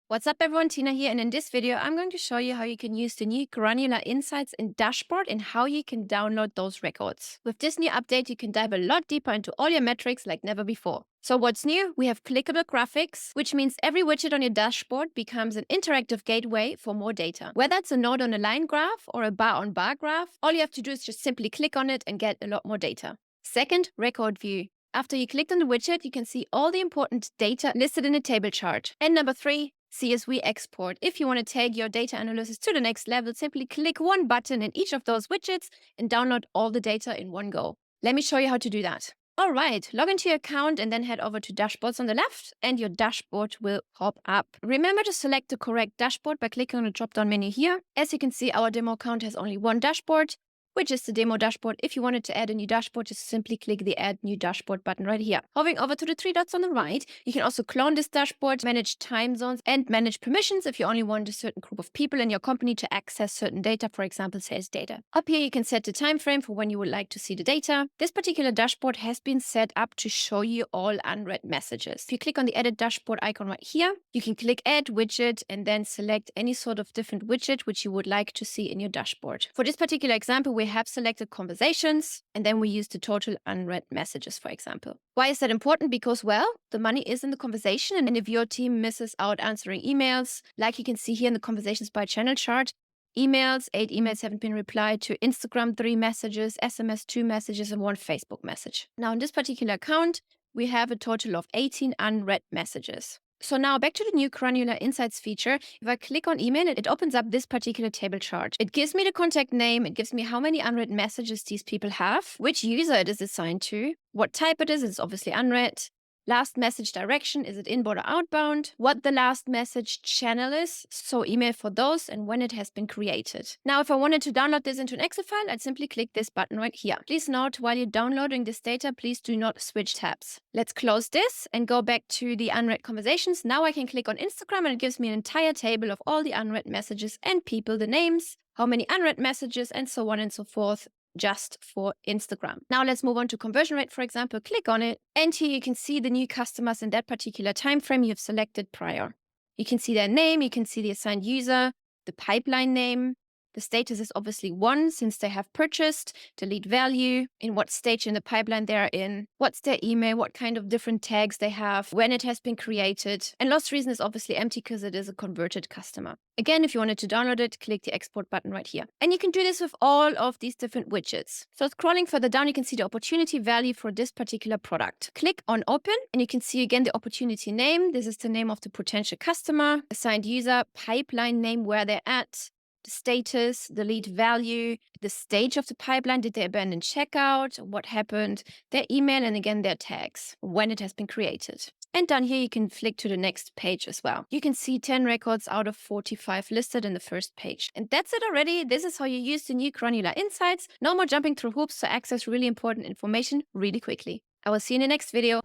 What's up everyone, Tina here, and in this video I'm going to show you how you can use the new Granular Insights in Dashboard and how you can download those records. With this new update you can dive a lot deeper into all your metrics like never before. So what's new? We have clickable graphics, which means every widget on your dashboard becomes an interactive gateway for more data. Whether it's a node on a line graph or a bar on bar graph, all you have to do is just simply click on it and get a lot more data. Second, record view. After you clicked on the widget, you can see all the important data listed in a table chart. And number 3, CSV export. If you want to take your data analysis to the next level, simply click one button in each of those widgets and download all the data in one go. Let me show you how to do that. All right, log into your account and then head over to dashboards on the left and your dashboard will pop up. Remember to select the correct dashboard by clicking on the drop-down menu here. As you can see, our demo account has only one dashboard, which is the demo dashboard. If you wanted to add a new dashboard, just simply click the Add New Dashboard button right here. Hovering over to the 3 dots on the right, you can also clone this dashboard, manage time zones, and manage permissions if you only want a certain group of people in your company to access certain data, for example, sales data. Up here, you can set the time frame for when you would like to see the data. This particular dashboard has been set up to show you all unread messages. If you click on the Edit Dashboard icon right here, you can click Add Widget and then select any sort of different widget which you would like to see in your dashboard. For this particular example, we have selected conversations, and then we use the total unread messages, for example. Why is that important? Because, well, the money is in the conversation, and if your team misses out answering emails, like you can see here in the conversations by channel chart, 8 emails haven't been replied to, Instagram 3 messages, SMS 2 messages, and 1 Facebook message. Now, in this particular account, we have a total of 18 unread messages. So now back to the new Granular Insights feature. If I click on email, it opens up this particular table chart. It gives me the contact name, it gives me how many unread messages these people have, which user it is assigned to, what type it is, it's obviously unread, last message direction, is it inbound or outbound, what the last message channel is, so email for those, and when it has been created. Now, if I wanted to download this into an Excel file, I'd simply click this button right here. Please note, while you're downloading this data, please do not switch tabs. Let's close this and go back to the unread conversations. Now I can click on Instagram and it gives me an entire table of all the unread messages and people, the names, how many unread messages, and so on and so forth, just for Instagram. Now let's move on to conversion rate, for example. Click on it, and here you can see the new customers in that particular time frame you've selected prior. You can see their name, you can see the assigned user, the pipeline name. The status is obviously 1 since they have purchased, the lead value, in what stage in the pipeline they are in, what's their email, what kind of different tags they have, when it has been created. And lost reason is obviously empty because it is a converted customer. Again, if you wanted to download it, click the export button right here. And you can do this with all of these different widgets. So scrolling further down, you can see the opportunity value for this particular product. Click on open and you can see again the opportunity name. This is the name of the potential customer, assigned user, pipeline name, where they're at, the status, the lead value, the stage of the pipeline, did they abandon checkout, what happened, their email, and again their tags, when it has been created. And down here you can flick to the next page as well. You can see 10 records out of 45 listed in the first page. And that's it already. This is how you use the new Granular Insights. No more jumping through hoops to access really important information really quickly. I will see you in the next video.